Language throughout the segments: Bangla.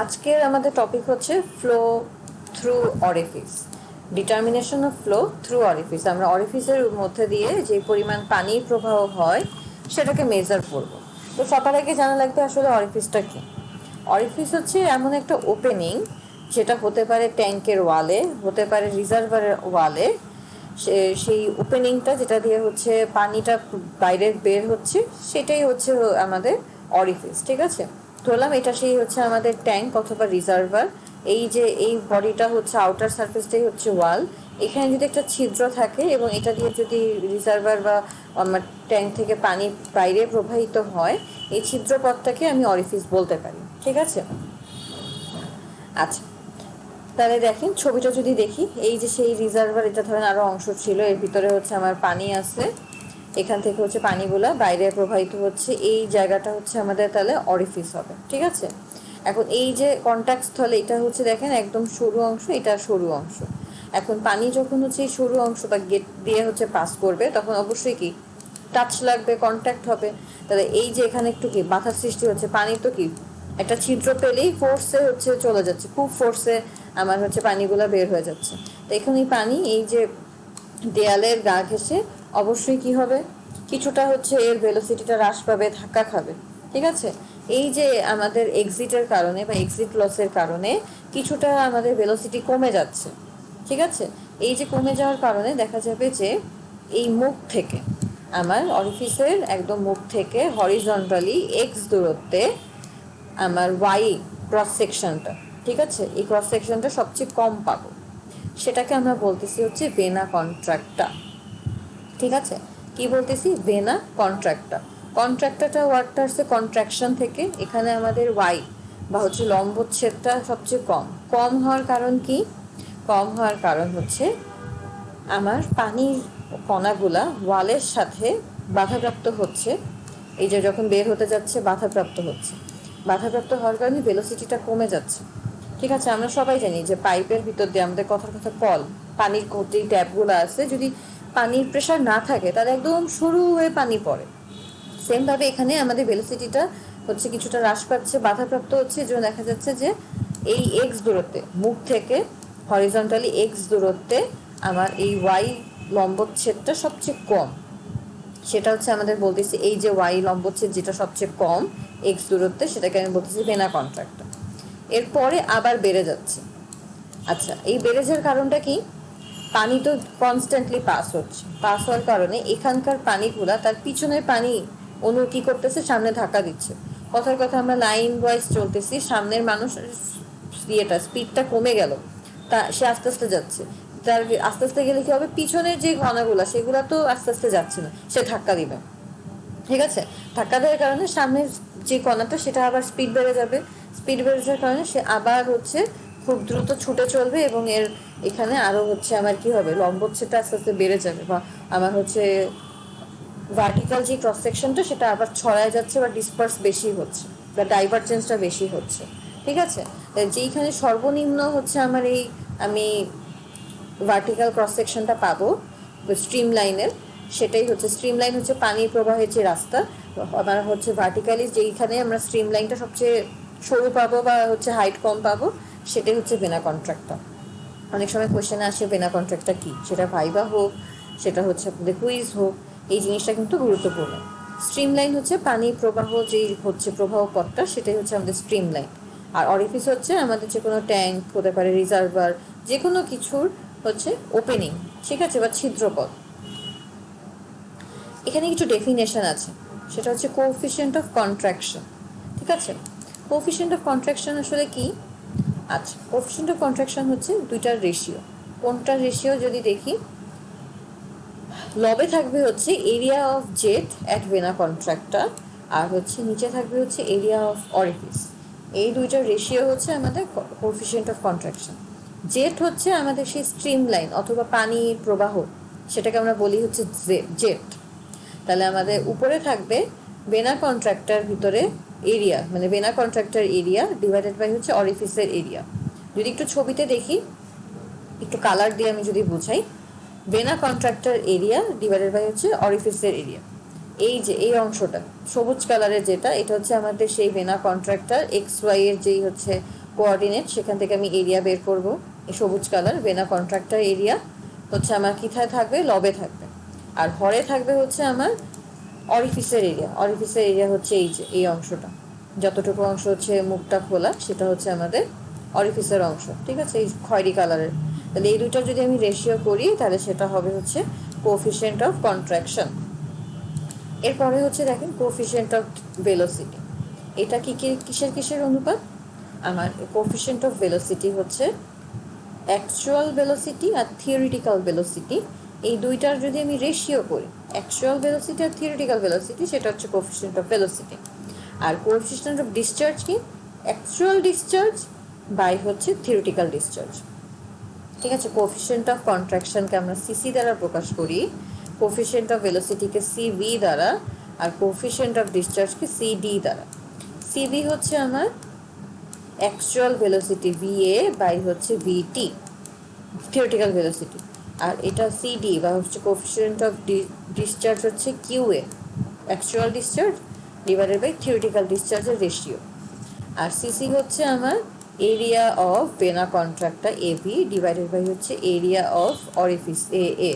আজকের আমাদের টপিক হচ্ছে flow through orifice, determination of flow through orifice. আমরা অরিফিসের মধ্যে দিয়ে যে পরিমাণ পানির প্রবাহ হয় সেটাকে মেজার করব। তো সবার আগে জানা লাগবে আসলে অরিফিসটা কি। অরিফিস হচ্ছে এমন একটা ওপেনিং যেটা হতে পারে ট্যাঙ্কের ওয়ালে, হতে পারে রিজার্ভারের ওয়ালে। সেই ওপেনিংটা যেটা দিয়ে হচ্ছে পানিটা বাইরে বের হচ্ছে সেটাই হচ্ছে আমাদের অরিফিস। ঠিক আছে, ধরলাম এটা সেই হচ্ছে আমাদের ট্যাঙ্ক অথবা রিজার্ভার। এই যে এই বডিটা হচ্ছে আউটার সারফেসটাই হচ্ছে ওয়াল। এখানে যদি একটা ছিদ্র থাকে এবং এটা দিয়ে যদি রিজার্ভার বা আমার ট্যাঙ্ক থেকে পানি বাইরে প্রবাহিত হয়, এই ছিদ্রপথটাকে আমি অরিফিস বলতে পারি। ঠিক আছে, আচ্ছা তাহলে দেখেন ছবিটা যদি দেখি, এই যে সেই রিজার্ভার, এটা ধরেন আরো অংশ ছিল, এর ভিতরে হচ্ছে আমার পানি আছে, এখান থেকে হচ্ছে পানিগুলা বাইরে প্রবাহিত হচ্ছে, এই জায়গাটা হচ্ছে আমাদের তাহলে অরিফিস হবে। ঠিক আছে, এখন এই যে কন্ট্যাক্ট স্থলে এটা হচ্ছে দেখেন একদম সরু অংশ, এটা সরু অংশ। এখন পানি যখন হচ্ছে এই সরু অংশ বা গেট দিয়ে হচ্ছে পাস করবে তখন অবশ্যই কি টাচ লাগবে, কন্ট্যাক্ট হবে। তাহলে এই যে এখানে একটু কি বাধার সৃষ্টি হচ্ছে, পানি তো কি একটা ছিদ্র পেলেই ফোর্সে হচ্ছে চলে যাচ্ছে, খুব ফোর্সে আমার হচ্ছে পানিগুলো বের হয়ে যাচ্ছে। তো এখন এই পানি এই যে দেয়ালের গা ঘেঁষে অবশ্যই কি হবে, কিছুটা হচ্ছে এর ভেলোসিটিটা হ্রাস পাবে, ধাক্কা খাবে। ঠিক আছে, এই যে আমাদের এক্সিটের কারণে বা এক্সিট লসের কারণে কিছুটা আমাদের ভেলোসিটি কমে যাচ্ছে। ঠিক আছে, এই যে কমে যাওয়ার কারণে দেখা যাবে যে এই মুখ থেকে আমার অরিফিসের একদম মুখ থেকে হরিজন্টালি এক্স দূরত্বে আমার ওয়াই ক্রস সেকশনটা, ঠিক আছে, এই ক্রস সেকশনটা সবচেয়ে কম পাবো, সেটাকে আমরা বলতেছি হচ্ছে ভেনা কন্ট্রাক্টা। ঠিক আছে, কি বলতেছি, ভেনা কন্ট্রাক্টা। কন্ট্রাক্টাটা ওয়ার্ডটা আসছে কন্ট্রাকশন থেকে, এখানে আমাদের ওয়াই বা হচ্ছে লম্বচ্ছেদটা সবচেয়ে কম। কম হওয়ার কারণ কি, কম হওয়ার কারণ হচ্ছে আমার পানির কণাগুলা ওয়ালের সাথে বাধাপ্রাপ্ত হচ্ছে, এই যে যখন বের হতে যাচ্ছে বাধাপ্রাপ্ত হচ্ছে, বাধাপ্রাপ্ত হওয়ার কারণে ভেলোসিটিটা কমে যাচ্ছে। ঠিক আছে, আমরা সবাই জানি যে পাইপের ভিতর দিয়ে আমাদের কথার কথা কল, পানির যেই ট্যাপগুলো আছে, যদি পানির প্রেশার না থাকে তাহলে একদম সরু হয়ে পানি পড়ে। সেমভাবে এখানে আমাদের ভেলোসিটিটা হচ্ছে কিছুটা হ্রাস পাচ্ছে, বাধাপ্রাপ্ত হচ্ছে, এই জন্য দেখা যাচ্ছে যে এই এক্স দূরত্বে মুখ থেকে হরিজন্টালি এক্স দূরত্বে আমার এই ওয়াই লম্বচ্ছেদটা সবচেয়ে কম। সেটা হচ্ছে আমাদের বলতেছি এই যে ওয়াই লম্বচ্ছেদ যেটা সবচেয়ে কম এক্স দূরত্বে, সেটাকে আমি বলতেছি ভেনা কন্ট্রাক্টটা। এরপরে আবার বেড়ে যাচ্ছে। আচ্ছা, এই বেড়ে যাওয়ার কারণটা কি, পানি তো কনস্ট্যান্টলি পাস হচ্ছে, পাস হওয়ার কারণে এখানকার পানিগুলা তার পিছনের পানি অনু কি করতেছে, সামনে ধাক্কা দিচ্ছে। কথার কথা আমরা লাইন ওয়াইজ চলতেছি, সামনের মানুষ ইয়েটা স্পিডটা কমে গেল, তা সে আস্তে আস্তে যাচ্ছে, তার আস্তে আস্তে গেলে কি হবে, পিছনের যে ঘনাগুলা সেগুলা তো আস্তে আস্তে যাচ্ছে না, সে ধাক্কা দিবে। ঠিক আছে, ধাক্কা দেওয়ার কারণে সামনের যে কণাটা সেটা আবার স্পিড বেড়ে যাবে, স্পিড বেড়ে যাওয়ার কারণে সে আবার হচ্ছে খুব দ্রুত ছুটে চলবে এবং এর এখানে আরো হচ্ছে আমার কি হবে, লম্বচ্ছেদটা আস্তে আস্তে বেড়ে যাবে, বা আমার হচ্ছে ভার্টিক্যাল যে ক্রস সেকশনটা সেটা আবার ছড়ায় যাচ্ছে বা ডিসপার্স বেশি হচ্ছে বা ডাইভারজেন্সটা বেশি হচ্ছে। ঠিক আছে, যেইখানে সর্বনিম্ন হচ্ছে আমার এই আমি ভার্টিক্যাল ক্রস সেকশনটা পাবো স্ট্রিম লাইনের, সেটাই হচ্ছে স্ট্রিম লাইন, হচ্ছে পানির প্রবাহের যে রাস্তা। আমার হচ্ছে ভার্টিক্যালি যেইখানে আমরা স্ট্রিম লাইনটা সবচেয়ে সরু পাবো বা হচ্ছে হাইট কম পাবো, সেটাই হচ্ছে ভেনা কন্ট্রাক্টটা। অনেক সময় কোয়েশ্চেনে আসে ভেনা কন্ট্রাক্টটা কি, সেটা ভাইবা হোক, সেটা হচ্ছে আপনাদের কুইজ হোক, এই জিনিসটা কিন্তু গুরুত্বপূর্ণ। স্ট্রিম লাইন হচ্ছে পানির প্রবাহ যেই হচ্ছে প্রবাহ পথটা, সেটাই হচ্ছে আমাদের স্ট্রিম লাইন। আর অরিফিস হচ্ছে আমাদের যে কোনো ট্যাঙ্ক হতে পারে, রিজার্ভার, যে কোনো কিছুর হচ্ছে ওপেনিং, ঠিক আছে, বা ছিদ্রপথ। এখানে কিছু ডেফিনেশন আছে, সেটা হচ্ছে কোএফিসিয়েন্ট অফ কন্ট্রাকশন। ঠিক আছে, কোএফিসিয়েন্ট অফ কন্ট্রাকশন আসলে কি, আচ্ছা কোএফিসিয়েন্ট অফ কন্ট্রাকশন হচ্ছে দুইটার রেশিও। কোনটার রেশিও যদি দেখি, লবে থাকবে হচ্ছে area of jet at vena contracta, আর হচ্ছে নিচে থাকবে হচ্ছে এরিয়া অফ অরিফিস। এই দুইটার রেশিও হচ্ছে আমাদের কোএফিসিয়েন্ট অফ কন্ট্রাকশন। জেট হচ্ছে আমাদের সেই স্ট্রিম লাইন অথবা পানির প্রবাহ, সেটাকে আমরা বলি হচ্ছে জেট। তাহলে আমাদের উপরে থাকবে ভেনা কন্ট্রাক্টার ভিতরে এরিয়া, মানে vena contracta area divided by হচ্ছে অরিফিসের এরিয়া। যদি একটু ছবিতে দেখি, একটু কালার দিয়ে আমি যদি বুঝাই, vena contracta area divided by হচ্ছে অরিফিসের এরিয়া। এই যে এই অংশটা সবুজ কালারের যেটা, এটা হচ্ছে আমাদের সেই ভেনা কন্ট্রাক্টার এক্স ওয়াই এর যেই হচ্ছে কোঅর্ডিনেট, সেখান থেকে আমি এরিয়া বের করব। এই সবুজ কালার ভেনা কন্ট্রাক্টর এরিয়া হচ্ছে আমার কোথায় থাকবে, লবে থাকবে। আর হরে থাকবে হচ্ছে আমার অরিফিসের এরিয়া। অরিফিসের এরিয়া হচ্ছে এই যে এই অংশটা, যতটুকু অংশ হচ্ছে মুখটা খোলা সেটা হচ্ছে আমাদের অরিফিসের অংশ, ঠিক আছে, এই খয়েরি কালারের। তাহলে এই দুইটা যদি আমি রেশিও করি তাহলে সেটা হবে হচ্ছে কোএফিসিয়েন্ট অফ কন্ট্রাকশন। এরপরে হচ্ছে দেখেন কোএফিসিয়েন্ট অফ ভেলোসিটি। এটা কিসের কিসের অনুপাত? আমার কোএফিসিয়েন্ট অফ ভেলোসিটি হচ্ছে অ্যাকচুয়াল ভেলোসিটি আর থিওরিটিক্যাল ভেলোসিটি, এই দুইটার যদি আমি রেশিও করি, অ্যাকচুয়াল ভেলোসিটি আর থিওরিটিক্যাল ভেলোসিটি, সেটা হচ্ছে কোএফিসিয়েন্ট অফ ভেলোসিটি। আর কোএফিসিয়েন্ট অফ ডিসচার্জ কি? অ্যাকচুয়াল ডিসচার্জ বাই হচ্ছে থিওরিটিক্যাল ডিসচার্জ, ঠিক আছে। কোএফিসিয়েন্ট অফ কন্ট্রাকশনকে আমরা সিসি দ্বারা প্রকাশ করি, কোএফিসিয়েন্ট অফ ভেলোসিটিকে সিভি দ্বারা, আর কোএফিসিয়েন্ট অফ ডিসচার্জকে সিডি দ্বারা। সিভি হচ্ছে আমার অ্যাকচুয়াল ভেলোসিটি ভিএ বাই হচ্ছে ভিটি, থিওরিটিক্যাল ভেলোসিটি। আর এটা সিডি বা হচ্ছে কোএফিসিয়েন্ট অফ ডিসচার্জ হচ্ছে QA, actual discharge divided by theoretical ডিসচার্জের রেশিও। আর সিসি হচ্ছে আমার area of vena contracta AB divided by হচ্ছে এরিয়া অফ অরিফিস এ।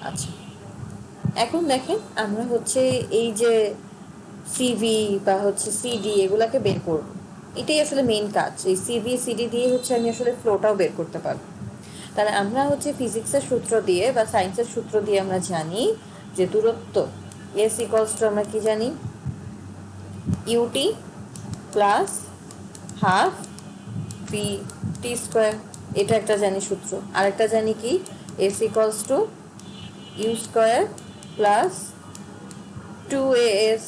আচ্ছা, এখন দেখেন আমরা হচ্ছে এই যে সিভি বা হচ্ছে সিডি এগুলাকে বের করব, এটাই আসলে মেইন কাজ। এই সিভি সিডি দিয়ে হচ্ছে আমি আসলে ফ্লোটাও বের করতে পারবো। তাহলে আমরা হচ্ছে ফিজিক্সের সূত্র দিয়ে বা সায়েন্সের সূত্র দিয়ে আমরা জানি যে দূরত্ব এস ইকুয়ালস টু আমরা কি জানি, u t plus half v t square, এটা একটা জানি সূত্র। আরেকটা জানি কি, s equals to u square plus 2as।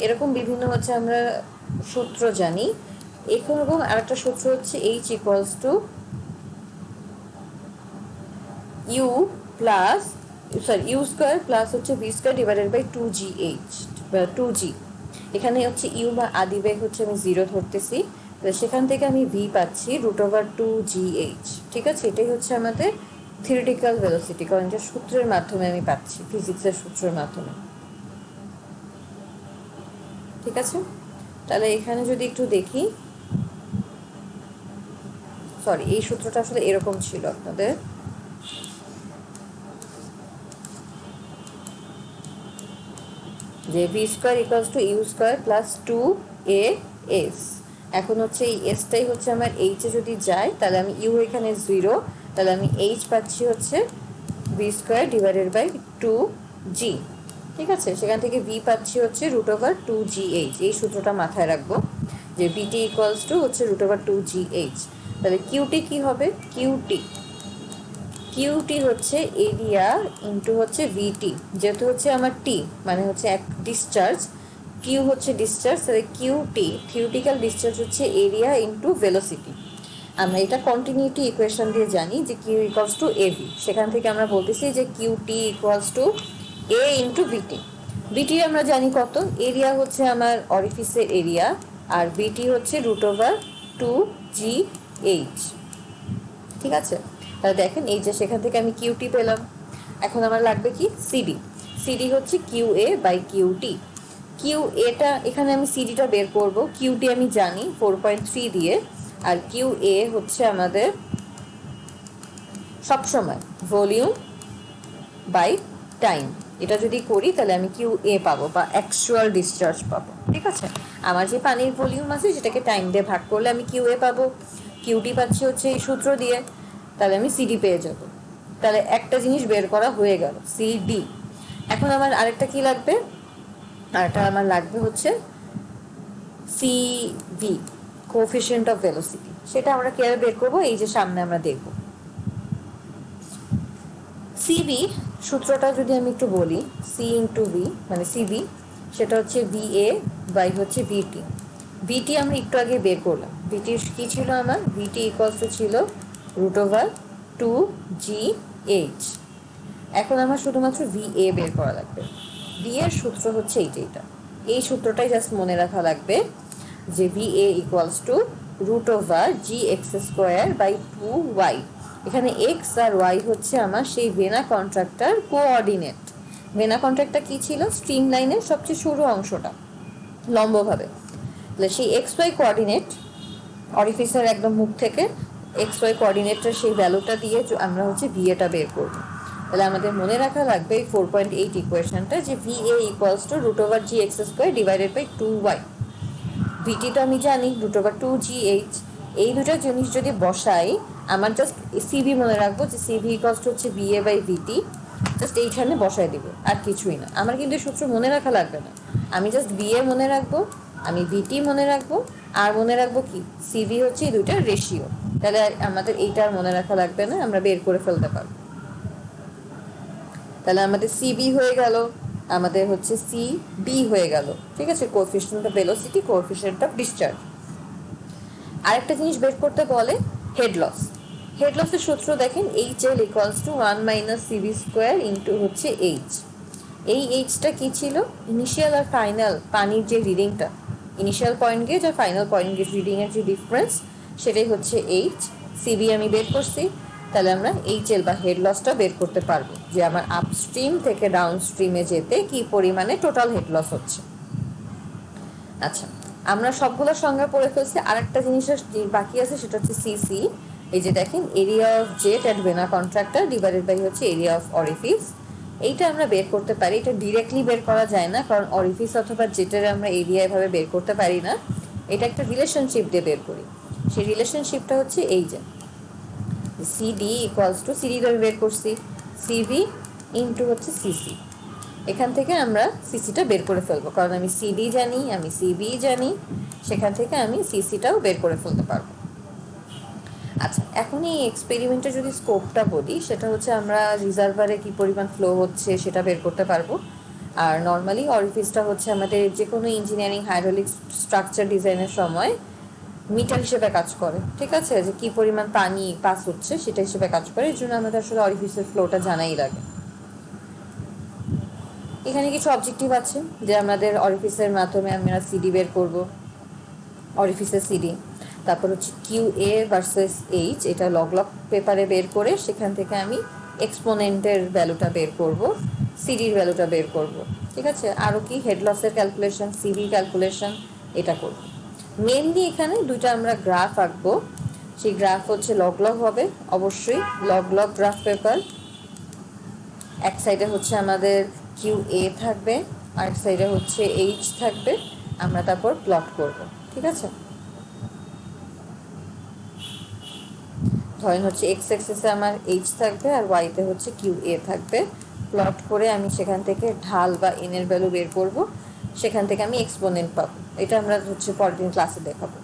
এরকম বিভিন্ন হচ্ছে আমরা সূত্র জানি। এরকম আরেকটা সূত্র হচ্ছে H equals to U plus U square plus হচ্ছে V square divided by 2gh বা 2g। এখানে হচ্ছে ইউ বা আদিবেগ হচ্ছে আমি 0 ধরতেছি, সেখান থেকে আমি ভি পাচ্ছি √2gh, ঠিক আছে। এটাই হচ্ছে আমাদের থিওরিটিক্যাল ভেলোসিটি, কারণ এটা সূত্রের মাধ্যমে আমি পাচ্ছি, ফিজিক্সের সূত্রের মাধ্যমে, ঠিক আছে। তাহলে এখানে যদি একটু দেখি, সরি এই সূত্রটা আসলে এরকম ছিল আপনাদের, যে v square equals to u square plus 2as। এখন হচ্ছে এই এসটাই হচ্ছে আমার এইচে যদি যায় তাহলে আমি ইউ এখানে 0, তাহলে আমি এইচ পাচ্ছি হচ্ছে V square divided by 2g, ঠিক আছে। সেখান থেকে ভি পাচ্ছি হচ্ছে √2gh। এই সূত্রটা মাথায় রাখবো যে ভিটি ইকুয়ালস টু হচ্ছে √2gh। তাহলে কিউটি কি হবে, কিউটি হচ্ছে এরিয়া ইন্টু হচ্ছে ভিটি, যেহেতু হচ্ছে আমার টি মানে হচ্ছে এক ডিসচার্জ, কিউ হচ্ছে ডিসচার্জ, তাহলে কিউটি থিওরিটিক্যাল ডিসচার্জ হচ্ছে এরিয়া ইন্টু ভেলোসিটি। আমরা এটা কন্টিনিউটি ইকুয়েশন দিয়ে জানি যে কিউ ইকুয়ালস টু এবি, সেখান থেকে আমরা বলতেছি যে QT equals to A into VT. VT আমরা জানি কত, এরিয়া হচ্ছে আমার অরিফিসের এরিয়া, আর ভিটি হচ্ছে √2gh, ঠিক আছে। তাহলে দেখেন এই যে সেখান থেকে আমি কিউটি পেলাম। এখন আমার লাগবে কি, সিডি। সিডি হচ্ছে Q A by Q T. Q এটা এখানে আমি সিডিটা বের করব, কিউটি আমি জানি 4.3 দিয়ে, আর কিউ এ হচ্ছে আমাদের সবসময় ভলিউম বাই টাইম। এটা যদি করি তাহলে আমি কিউ এ পাবো বা অ্যাকচুয়াল ডিসচার্জ পাবো, ঠিক আছে। আমার যে পানির ভলিউম আছে সেটাকে টাইম দিয়ে ভাগ করলে আমি কিউ এ পাবো, কিউটি পাচ্ছি হচ্ছে এই সূত্র দিয়ে, তাহলে আমি সিডি পেয়ে যাব। তাহলে একটা জিনিস বের করা হয়ে গেল, সিডি। এখন আমার আরেকটা কি লাগবে, আরেকটা আমার লাগবে হচ্ছে সিভি, কোএফিসিয়েন্ট অফ ভেলোসিটি। সেটা আমরা কিভাবে বের করবো, এই যে সামনে আমরা দেখব। সিভি সূত্রটা যদি আমি একটু বলি, সি ইন্টু ভি মানে সিভি, সেটা হচ্ছে ভিএ বাই হচ্ছে ভিটি। ভিটি আমরা একটু আগে বের করলাম, ভিটি কি ছিল আমার, ভিটি ইকুয়ালস টু ছিল √2gh। এখন আমার শুধুমাত্র ভিএ বের করা লাগবে। ভি এর সূত্র হচ্ছে এইটা, এই সূত্রটাই জাস্ট মনে রাখা লাগবে যে VA equals to √gx² by 2y। এখানে এক্স আর ওয়াই হচ্ছে আমার সেই ভেনা কন্ট্রাক্টার কোঅর্ডিনেট। ভেনা কন্ট্রাক্টটা কি ছিল, স্ট্রিম লাইনের সবচেয়ে সরু অংশটা লম্বভাবে, তাহলে সেই এক্স ওয়াই কোঅর্ডিনেট অরিফিসের একদম মুখ থেকে এক্স ওয়াই কোঅর্ডিনেটের সেই ভ্যালুটা দিয়ে আমরা হচ্ছে ভিএটা বের করব। তাহলে আমাদের মনে রাখা লাগবে এই 4.8 ইকুয়েশনটা, যে VA equals to √GX² divided by 2y। VT তো আমি জানি √2GH। এই দুটো জিনিস যদি বসাই, আমার জাস্ট সিভি মনে রাখবো যে সিভি ইকুয়ালস টু হচ্ছে VA বাই ভিটি, জাস্ট এইখানে বসাই দিব, আর কিছুই না। আমার কিন্তু সূত্র মনে রাখা লাগবে না, আমি জাস্ট VA মনে রাখবো, আমি ভিটি মনে রাখবো, আর মনে রাখবো কি সিভি হচ্ছে এই দুইটার রেশিও। তাহলে আমাদের এইটা আর মনে রাখা লাগবে না, আমরা বের করে ফেলতে পারবো। তাহলে আমাদের সিবি হয়ে গেল, আমাদের হচ্ছে সিবি হয়ে গেল, ঠিক আছে, coefficient of velocity, coefficient of discharge. আরেকটা জিনিস বের করতে বলে হেড লস। হেড লসের সূত্র দেখেন, HL equals to 1 - CV² into হচ্ছে এইচ। এই এইচটা কি ছিল, ইনিশিয়াল আর ফাইনাল পানির যে রিডিংটা, ইনিশিয়াল পয়েন্ট গেজ আর ফাইনাল পয়েন্ট গেজ রিডিংয়ের যে ডিফারেন্স, সেটাই হচ্ছে এইচ। সিবি আমি বের করছি, তাহলে আমরা HL বা হেড লসটা বের করতে পারবো, যে আমার আপস্ট্রিম থেকে ডাউন স্ট্রিমে যেতে কি পরিমাণে টোটাল হেড লস হচ্ছে। আচ্ছা, আমরা সবগুলো সংজ্ঞা পড়ে ফেলছি। আরেকটা জিনিসের বাকি আছে, সেটা হচ্ছে সিসি। এই যে দেখেন, area of jet at vena contracta divided by হচ্ছে এরিয়া অফ অরিফিস। এইটা আমরা বের করতে পারি, এটা ডিরেক্টলি বের করা যায় না, কারণ অরিফিস অথবা জেটের আমরা এরিয়া এভাবে বের করতে পারি না। এটা একটা রিলেশনশিপ দিয়ে বের করি। সেই রিলেশনশিপটা হচ্ছে এই যে সিডি ইকুয়ালস টু, সিডি আমি বের করছি, সিভি ইন্টু হচ্ছে সিসি। এখান থেকে আমরা সিসিটা বের করে ফেলবো, কারণ আমি সিডি জানি, আমি সিবি জানি, সেখান থেকে আমি সিসিটাও বের করে ফেলতে পারবো। আচ্ছা, এখন এই এক্সপেরিমেন্টের যদি স্কোপটা বলি, সেটা হচ্ছে আমরা রিজার্ভারে কি পরিমাণ ফ্লো হচ্ছে সেটা বের করতে পারবো। আর নর্মালি অরিফিসটা হচ্ছে আমাদের যে কোনো ইঞ্জিনিয়ারিং হাইড্রোলিক স্ট্রাকচার ডিজাইনের সময় মিটার হিসেবে কাজ করে, ঠিক আছে, যে কি পরিমাণ পানি পাস হচ্ছে সেটা হিসেবে কাজ করে। এর জন্য আমাদের আসলে অরিফিসের ফ্লোটা জানাই লাগে। এখানে কিছু অবজেক্টিভ আছে, যে আমাদের অরিফিসের মাধ্যমে আমরা সিডি বের করব, অরিফিসের সিডি। তারপর হচ্ছে QA ভার্সেস এইচ, এটা লগ পেপারে বের করে সেখান থেকে আমি এক্সপোনেন্টের ভ্যালুটা বের করব, সিডির ভ্যালুটা বের করব, ঠিক আছে। আরও কি হেড লসের ক্যালকুলেশন, সিবি ক্যালকুলেশন, এটা করব। মেনলি এখানে দুইটা আমরা গ্রাফ আঁকবো। সেই গ্রাফ হচ্ছে লগ হবে অবশ্যই, লগ গ্রাফ পেপার। এক সাইডে হচ্ছে আমাদের QA থাকবে, আর সাইডে হচ্ছে এইচ থাকবে, আমরা তারপর প্লট করব, ঠিক আছে। ধরেন হচ্ছে এক্স এক্সিসে আমার এইচ থাকবে আর ওয়াইতে হচ্ছে QA থাকবে। প্লট করে আমি সেখান থেকে ঢাল বা এনের ভ্যালু বের করব, সেখান থেকে আমি এক্সপোনেন্ট পাবো। এটা আমরা হচ্ছে পরের দিন ক্লাসে দেখাবো।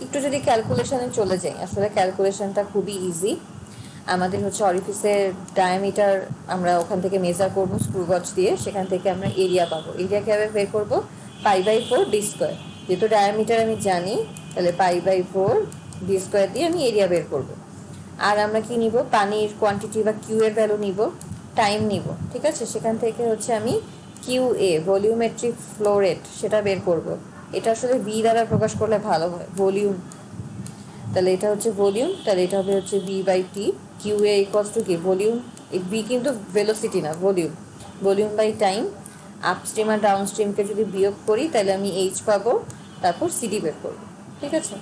একটু যদি ক্যালকুলেশনে চলে যাই, আসলে ক্যালকুলেশনটা খুবই ইজি। আমাদের হচ্ছে অরিফিসের ডায়ামিটার আমরা ওখান থেকে মেজার করব স্ক্রু গজ দিয়ে, সেখান থেকে আমরা এরিয়া পাবো। এরিয়া কীভাবে বের করব, π/4 d²। যেহেতু ডায়ামিটার আমি জানি, তাহলে π/4 d² দিয়ে আমি এরিয়া বের করব। আর আমরা কি নিব, পানির কোয়ান্টিটি বা কিউ এর ভ্যালু নিব, টাইম নিব, ঠিক আছে। সেখান থেকে হচ্ছে আমি QA ভলিউমেট্রিক ফ্লো রেট সেটা বের করব। এটা আসলে V দ্বারা প্রকাশ করলে ভালো হয়, ভলিউম। তাহলে এটা হচ্ছে ভলিউম, তাহলে এটা হবে হচ্ছে V/T। QA ইকুয়ালস টু কি, ভলিউম, এই V কিন্তু ভেলোসিটি না, volume, volume by time. Upstream আর ডাউন স্ট্রিমকে যদি বিয়োগ করি, তাহলে আমি এইচ পাবো, তারপর সিডি বের করবো, ঠিক আছে।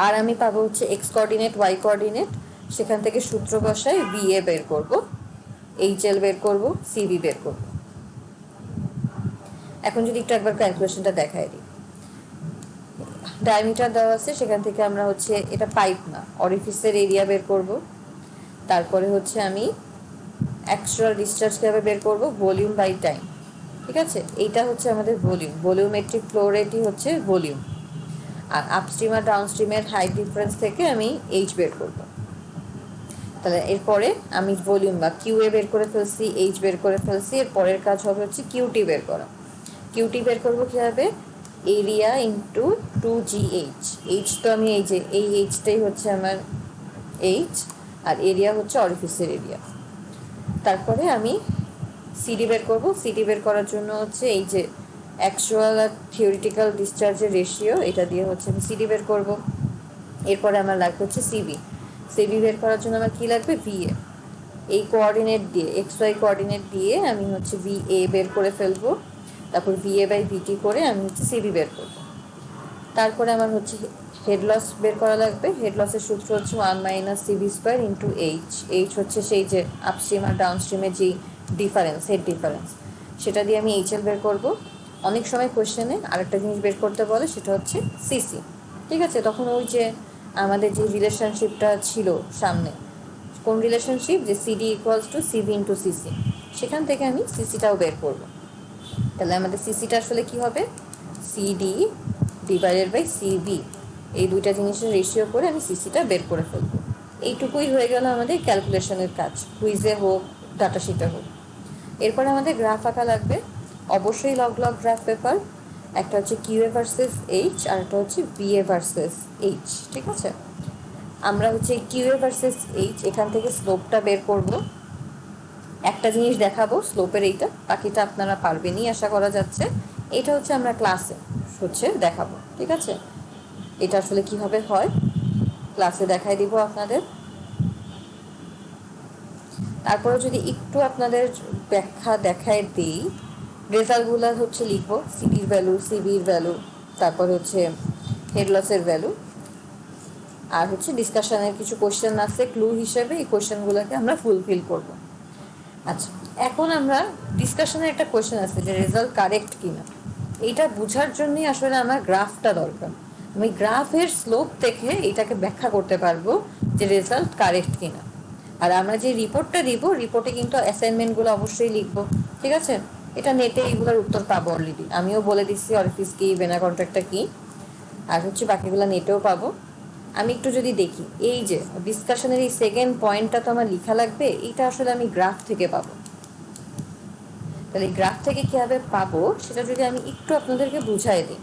আর আমি পাবো হচ্ছে এক্স কোঅর্ডিনেট, ওয়াই কোঅর্ডিনেট, সেখান থেকে সূত্র বসায় VA বের করব, HL বের করব, সিবি বের করব। এখন যদি একটু একবার ক্যালকুলেশনটা দেখাই দিই, ডায়ামিটার দেওয়া আছে, সেখান থেকে আমরা হচ্ছে, এটা পাইপ না, অরিফিসের এরিয়া বের করব। তারপরে হচ্ছে আমি অ্যাকচুয়াল ডিসচার্জ কীভাবে বের করব, ভলিউম বাই টাইম, ঠিক আছে। এইটা হচ্ছে আমাদের ভলিউম, ভলিউমেট্রিক ফ্লো রেটই হচ্ছে ভলিউম। আর আপস্ট্রিম আর ডাউন স্ট্রিমের হাইট ডিফারেন্স থেকে আমি এইচ বের করব। তাহলে এরপরে আমি ভলিউম বা QA বের করে ফেলছি, এইচ বের করে ফেলছি, এর পরের কাজ হবে হচ্ছে QT বের করা। QT বের করবো কীভাবে, এরিয়া ইন্টু 2GH। এইচ তো আমি এই এইচটাই হচ্ছে আমার এইচ, আর এরিয়া হচ্ছে অরিফিসের এরিয়া। তারপরে আমি সিডি বের করব। সিডি বের করার জন্য হচ্ছে এই যে অ্যাকচুয়াল আর থিওরিটিক্যাল ডিসচার্জের রেশিও, এটা দিয়ে হচ্ছে আমি সিডি বের করব। এরপরে আমার লাগবে হচ্ছে সিবি। সিবি বের করার জন্য আমার কী লাগবে, VA। এই কোঅর্ডিনেট দিয়ে এক্স ওয়াই কোঅর্ডিনেট দিয়ে আমি হচ্ছে ভি এ বের করে ফেলবো, তারপর ভি এ বাই ভিটি করে আমি হচ্ছে সিবি বের করবো। তারপরে আমার হচ্ছে হেড লস বের করা লাগবে। হেড লসের সূত্র হচ্ছে 1 minus CV square into H. H হচ্ছে সেই যে আপস্ট্রিম আর ডাউনস্ট্রিমের যেই ডিফারেন্স, হেড ডিফারেন্স, সেটা দিয়ে আমি এইচএল বের করব। অনেক সময় কোয়েশ্চেনে আরেকটা জিনিস বের করতে বলে, সেটা হচ্ছে সিসি। ঠিক আছে, তখন ওই যে আমাদের যে রিলেশনশিপটা ছিল সামনে, কোন রিলেশনশিপ, যে CD equals to CV into CC, সেখান থেকে আমি সিসিটাও বের করব। তাহলে আমাদের সিসিটা আসলে কি হবে, সিডি ডিভাইডেড বাই সিবি, এই দুইটা জিনিসের রেশিও করে আমি সিসিটা বের করে ফেলবো। এইটুকুই হয়ে গেল আমাদের ক্যালকুলেশনের কাজ, কুইজে হোক ডাটা শিটে হোক। এরপর আমাদের গ্রাফ আঁকা লাগবে, অবশ্যই লগ লগ গ্রাফ পেপার। একটা হচ্ছে কিউএ ভার্সেস এইচ আর একটা হচ্ছে বিএ ভার্সেস এইচ। ঠিক আছে, আমরা হচ্ছে কিউএ ভার্সেস এইচ এখান থেকে স্লোপটা বের করব। একটা জিনিস দেখাবো স্লোপের, এইটা বাকিটা আপনারা পারবেনই আশা করা যাচ্ছে। এটা হচ্ছে আমরা ক্লাসে হচ্ছে দেখাবো। ঠিক আছে, এটা আসলে কিভাবে হয় ক্লাসে দেখাই দিব আপনাদের। তারপরে যদি একটু আপনাদের ব্যাখ্যা দেখায় দিই, রেজাল্টগুলো হচ্ছে লিখবো, সিডির ভ্যালু, সিবির ভ্যালু, তারপর হচ্ছে হেড লসের ভ্যালু, আর হচ্ছে ডিসকাশনের কিছু কোশ্চেন আছে ক্লু হিসেবে, এই কোশ্চেনগুলোকে আমরা ফুলফিল করব। আচ্ছা, এখন আমরা ডিসকাশনের একটা কোশ্চেন আছে যে রেজাল্ট কারেক্ট কিনা, এইটা বোঝার জন্যই আসলে আমার গ্রাফটা দরকার। আমি গ্রাফের স্লোপ দেখে এটাকে ব্যাখ্যা করতে পারবো যে রেজাল্ট কারেক্ট কিনা। আর আমরা যে রিপোর্টটা দিব, রিপোর্টে কিন্তু অ্যাসাইনমেন্টগুলো অবশ্যই লিখবো। ঠিক আছে, এটা নেটে এইগুলোর উত্তর পাবো অলরেডি, আমিও বলে দিচ্ছি অরিফিস কি, বেনা কন্ট্রাক্টটা কি, আর হচ্ছে বাকিগুলো নেটেও পাবো। আমি একটু যদি দেখি, এই যে ডিসকাশনের এই সেকেন্ড পয়েন্টটা তো আমার লেখা লাগবে, এইটা আসলে আমি গ্রাফ থেকে পাবো। তাহলে গ্রাফ থেকে কীভাবে পাবো সেটা যদি আমি একটু আপনাদেরকে বুঝাই দিই।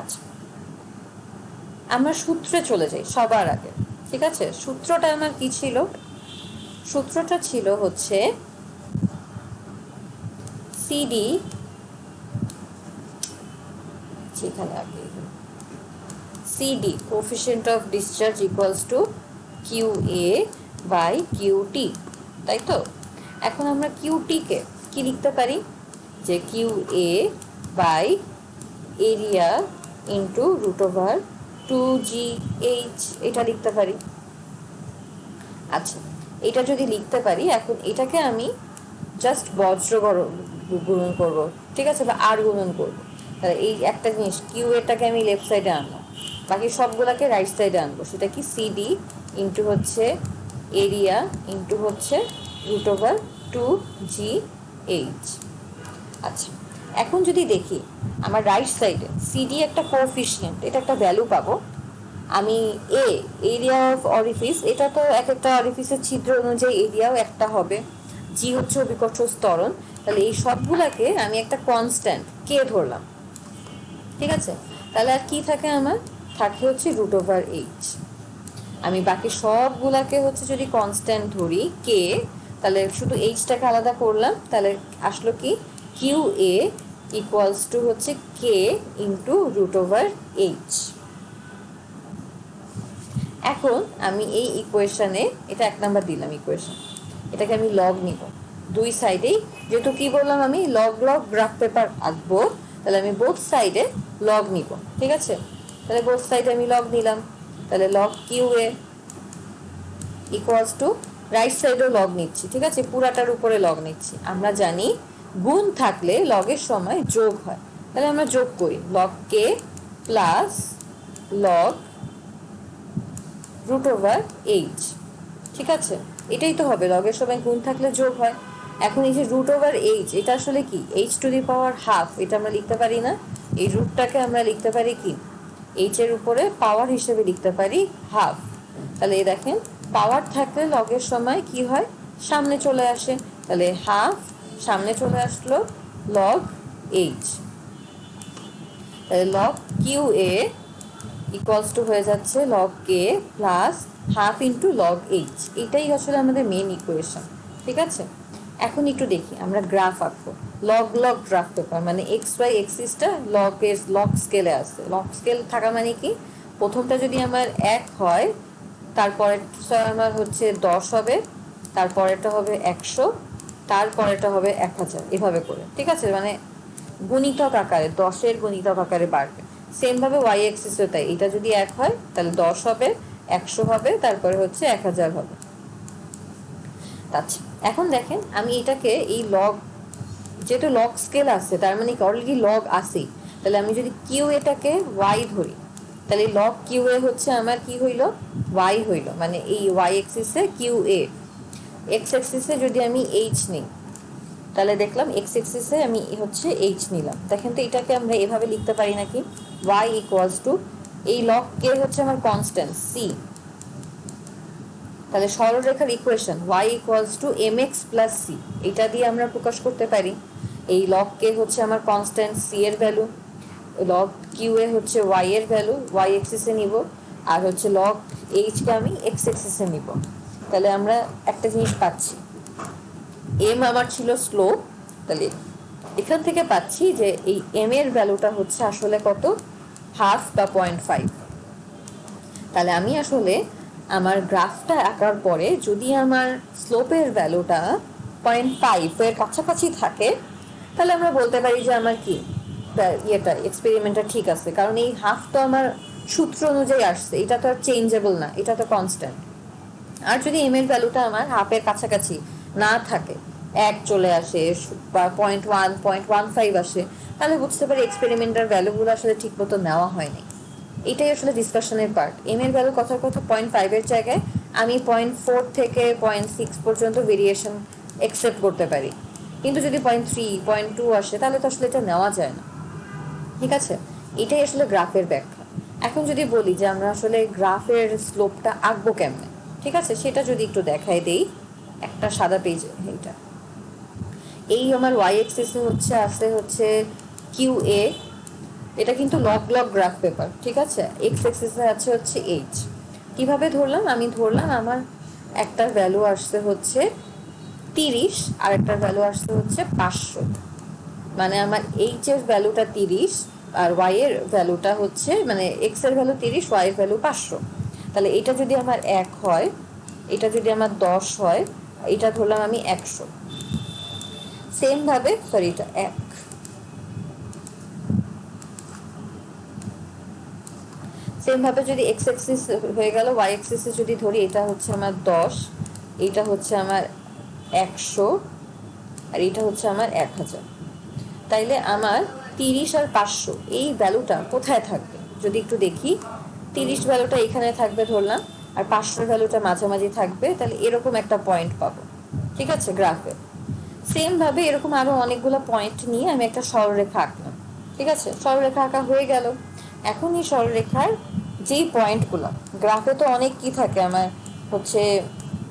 আচ্ছা, আমরা সূত্রে চলে যাই সবার আগে। ঠিক আছে, সূত্রটা আমার কি ছিল, সূত্রটা ছিল হচ্ছে সিডি, যেখানে আগে CD coefficient of discharge equals to Q A by Q T, তাই তো। এখন আমরা কিউটিকে কি লিখতে পারি, যে Q A by area into root over 2GH, এটা লিখতে পারি। আচ্ছা, এটা যদি লিখতে পারি, এখন এটাকে আমি জাস্ট বজ্র গুণন করব। ঠিক আছে, বা আর গুণন করব। তাহলে এই একটা জিনিস, কিউ এটাকে আমি লেফট সাইডে আনবো, বাকি সবগুলোকে রাইট সাইডে আনবো। সেটা কি, সিডি ইন্টু হচ্ছে এরিয়া ইন্টু হচ্ছে রুট ওভার 2GH। আচ্ছা, এখন যদি দেখি আমার রাইট সাইডে সিডি একটা কোএফিসিয়েন্ট, এটা একটা ভ্যালু পাবো আমি। এরিয়া অফ অরিফিস, এটা তো এক একটা অরিফিসের ছিদ্র অনুযায়ী এরিয়াও একটা হবে। জি হচ্ছে অভিকর্ষ ত্বরণ। তাহলে এই সবগুলাকে আমি একটা কনস্ট্যান্ট কে ধরলাম। ঠিক আছে, তাহলে আর কি থাকে, আমার থাকে হচ্ছে রুট ওভার এইচ। আমি বাকি সবগুলাকে হচ্ছে যদি কনস্ট্যান্ট ধরি কে, তাহলে শুধু এইচটাকে আলাদা করলাম, তাহলে আসলো কি, কিউ এ ইকুয়ালস টু হচ্ছে কে ইন্টু রুট ওভার এইচ। এখন আমি এই ইকুয়েশনে, এটা 1 নাম্বার দিলাম ইকুয়েশন, এটাকে আমি লগ নিব দুই সাইডেই। যেহেতু কি বললাম, আমি লগ লগ গ্রাফ পেপার আঁকবো, তাহলে আমি বোথ সাইডে লগ নিব। ঠিক আছে, তাহলে বোথ সাইডে আমি লগ নিলাম। তাহলে log Q A equals to, right সাইডেও লগ নিচ্ছি। ঠিক আছে, পুরাটার উপরে লগ নিচ্ছি। আমরা জানি গুণ থাকলে লগের সময় যোগ হয়, তাহলে আমরা যোগ করি, log k plus log root over h. ঠিক আছে, এটাই তো হবে, লগের সময় গুণ থাকলে যোগ হয়। এখন এই যে রুট ওভার এইচ, এটা আসলে কি, H to the power half, এটা আমরা লিখতে পারি না। এই রুটটাকে আমরা লিখতে পারি কি, এইচ এর উপরে পাওয়ার হিসেবে লিখতে পারি হাফ। তাহলে এই দেখেন, পাওয়ার থাকলে লগের সময় কি হয়, সামনে চলে আসে। তাহলে হাফ সামনে চলে আসলো, লগ এইচ। তাহলে log Q A equals to হয়ে যাচ্ছে log k plus half into log h. এটাই আসলে আমাদের মেন ইকুয়েশন। ঠিক আছে, এখন একটু দেখি আমরা গ্রাফ আঁকবো। লগ লগ গ্রাফ পেপার, মানে এক্স ওয়াই এক্সিসটা লগ স্কেলে আছে। লগ স্কেল থাকা মানে কি, প্রথমটা যদি আমার 1 হয়, তারপরেরটা আমার হচ্ছে 10 হবে, তারপরেরটা হবে 100, তারপরেরটা হবে 1000, এভাবে করে। ঠিক আছে, মানে গুণিতক আকারে, 10-এর গুণিতক আকারে বাড়বে। সেমভাবে ওয়াই এক্সিসও তাই, এটা যদি 1 হয় তাহলে 10 হবে, 100 হবে, তারপরে হচ্ছে 1000 হবে। আচ্ছা, এখন দেখেন আমি এটাকে এই লগ, যেহেতু লগ স্কেল আছে তার মানে অলরেডি লগ আসেই, তাহলে আমি যদি কিউ এটাকে ওয়াই ধরি, তাহলে লগ কিউ এ হচ্ছে আমার কি হইল, ওয়াই হইল, মানে এই ওয়াই এক্সিসে কিউ এ। এক্স এক্সিসে যদি আমি এইচ নিই, তাহলে দেখলাম এক্স এক্সিসে আমি হচ্ছে এইচ নিলাম। দেখেন তো এটাকে আমরা এভাবে লিখতে পারি নাকি, ওয়াই ইকুয়ালস টু, এই লগ কে হচ্ছে আমার কনস্ট্যান্ট সি, তাহলে সরলরেখার equation y equals to M X plus C, এটা দিয়ে আমরা প্রকাশ করতে পারি। এই লগ কে হচ্ছে আমার কনস্ট্যান্ট সি এর ভ্যালু, লগ কিউ এ হচ্ছে y এর ভ্যালু, y এক্সিসে নিব, আর হচ্ছে লগ এইচ কে আমি এক্স এক্সিসে নিব। তাহলে আমরা একটা জিনিস পাচ্ছি, এম আমার ছিল স্লোপ, তাহলে এখান থেকে পাচ্ছি যে এই এম এর ভ্যালুটা হচ্ছে আসলে কত, হাফ বা 0.5। তাহলে আমি আসলে আমার গ্রাফটা আঁকার পরে যদি আমার স্লোপের ভ্যালুটা 0.5 এর কাছাকাছি থাকে, তাহলে আমরা বলতে পারি যে আমার কি ইয়েটা এক্সপেরিমেন্টটা ঠিক আছে, কারণ এই হাফ তো আমার সূত্র অনুযায়ী আসছে, এটা তো আর চেঞ্জেবল না, এটা তো কনস্ট্যান্ট। আর যদি এম এর ভ্যালুটা আমার হাফের কাছাকাছি না থাকে, 1 চলে আসে বা 0.1 0.15 আসে, তাহলে বুঝতে পারি এক্সপেরিমেন্টার ভ্যালুগুলো আসলে ঠিক মতো নেওয়া হয়নি। এটাই আসলে ডিসকাশনের পার্ট। এম এর ভ্যালু কথার কথা 0.5 এর জায়গায় আমি 0.4 থেকে 0.6 পর্যন্ত ভেরিয়েশন একসেপ্ট করতে পারি, কিন্তু যদি 0.3 0.2 আসে তাহলে তো আসলে এটা নেওয়া যায় না। ঠিক আছে, এটাই আসলে গ্রাফের ব্যাখ্যা। এখন যদি বলি যে আমরা আসলে গ্রাফের স্লোপটা আঁকবো কেমনে, ঠিক আছে, সেটা যদি একটু দেখাই দেই, একটা সাদা পেজ, এইটা এই আমার ওয়াই এক্সিসে হচ্ছে আছে হচ্ছে কিউ এ, এটা কিন্তু লগ লগ গ্রাফ পেপার। ঠিক আছে, এক্স এক্সিসে আছে হচ্ছে এইচ। কিভাবে ধরলাম, আমি ধরলাম আমার একটার ভ্যালু আসছে হচ্ছে 30, আর একটার ভ্যালু আসছে হচ্ছে 500, মানে আমার এইচ এর ভ্যালুটা 30 আর ওয়াই এর ভ্যালুটা হচ্ছে, মানে এক্স এর ভ্যালু 30, ওয়াই এর ভ্যালু 500। তাহলে এটা যদি আমার 1 হয়, এটা যদি আমার 10 হয়, এটা ধরলাম আমি 100। সেম ভাবে, সরি এটা 1, সেম ভাবে যদি এক্স এক্সিস হয়ে গেল, ওয়াই এক্সিসে যদি ধরি, এটা হচ্ছে আমার 10, এইটা হচ্ছে আমার 100, আর এইটা হচ্ছে আমার 1000। তাইলে আমার 30 আর 500 এই ভ্যালুটা কোথায় থাকবে যদি একটু দেখি, 30 ভ্যালুটা এখানে থাকবে ধরলাম, আর 500 ভ্যালুটা মাঝামাঝি থাকবে, তাহলে এরকম একটা পয়েন্ট পাবো। ঠিক আছে, গ্রাফে সেম ভাবে এরকম আরো অনেকগুলো পয়েন্ট নিয়ে আমি একটা সরলরেখা আঁকলাম। ঠিক আছে, সরলরেখা আঁকা হয়ে গেল। এখন এই সরলরেখার যেই পয়েন্টগুলো, গ্রাফে তো অনেক কি থাকে আমার হচ্ছে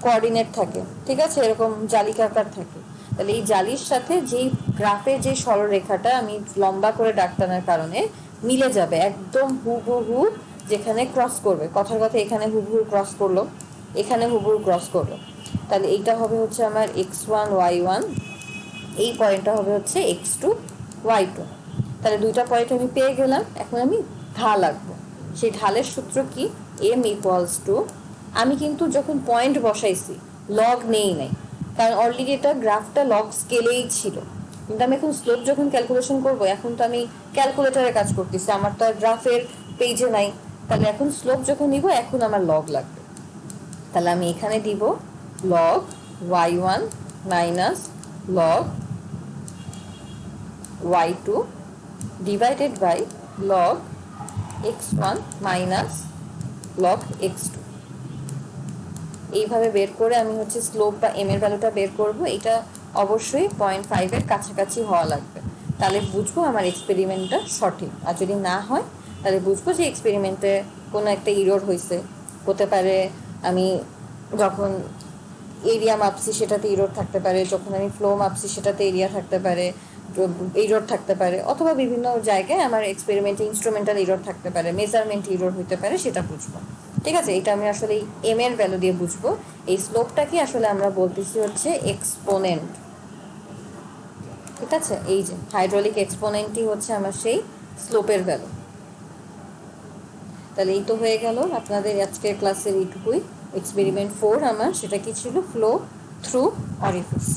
কোঅর্ডিনেট থাকে, ঠিক আছে, এরকম জালিকাকার থাকে। তাহলে এই জালির সাথে যেই গ্রাফের যে সরলরেখাটা আমি লম্বা করে দাগ টানার কারণে মিলে যাবে একদম হুবহু, যেখানে ক্রস করবে, কথার কথা এখানে হুবহু ক্রস করলো, এখানে হুবহু ক্রস করলো, তাহলে এইটা হবে হচ্ছে আমার x1 y1, এই পয়েন্টটা হবে হচ্ছে x2 y2। তাহলে দুইটা পয়েন্ট আমি পেয়ে গেলাম। এখন আমি ঢাল আঁকবো। সেই ঢালের সূত্র কি, m ইকুয়ালস টু, আমি কিন্তু যখন পয়েন্ট বসাইছি লগ নেই নাই, কারণ অলরেডি এটা গ্রাফটা লগ স্কেলেই ছিল, কিন্তু আমি এখন স্লোপ যখন ক্যালকুলেশন করব, এখন তো আমি ক্যালকুলেটারে কাজ করতেছি, আমার তো আর গ্রাফের পেজে নাই। তাহলে এখন স্লোপ যখন নিব, এখন আমার লগ লাগবে। তাহলে আমি এখানে দিব log y1 minus log y2 divided by log x1 minus log x2। এইভাবে বের করে আমি হচ্ছে স্লোপ বা এম এর ভ্যালুটা বের করব। এটা অবশ্যই 0.5 এর কাছাকাছি হওয়া লাগবে, তাহলে বুঝবো আমার এক্সপেরিমেন্টটা সঠিক। আর যদি না হয়, তাহলে বুঝবো যে এক্সপেরিমেন্টে কোনো একটা ইরর হয়েছে, হতে পারে আমি যখন এরিয়া মাপছি সেটাতে ইরোড থাকতে পারে, যখন আমি ফ্লো মাপছি সেটাতে এরিয়া থাকতে পারে, ইরোড থাকতে পারে, অথবা বিভিন্ন জায়গায় আমার এক্সপেরিমেন্টে ইনস্ট্রুমেন্টাল ইরোড থাকতে পারে, মেজারমেন্ট ইরোড হতে পারে, সেটা বুঝবো। ঠিক আছে, এটা আমি আসলে এই এম এর ভ্যালু দিয়ে বুঝবো। এই স্লোপটাকে আসলে আমরা বলতেছি হচ্ছে এক্সপোনেন্ট। ঠিক আছে, এই যে হাইড্রোলিক এক্সপোনেন্টই হচ্ছে আমার সেই স্লোপের ভ্যালু। তাহলে এই তো হয়ে গেল আপনাদের আজকের ক্লাসের এইটুকুই। এক্সপেরিমেন্ট 4 আমার সেটা কি ছিল, ফ্লো থ্রু অরিফিস।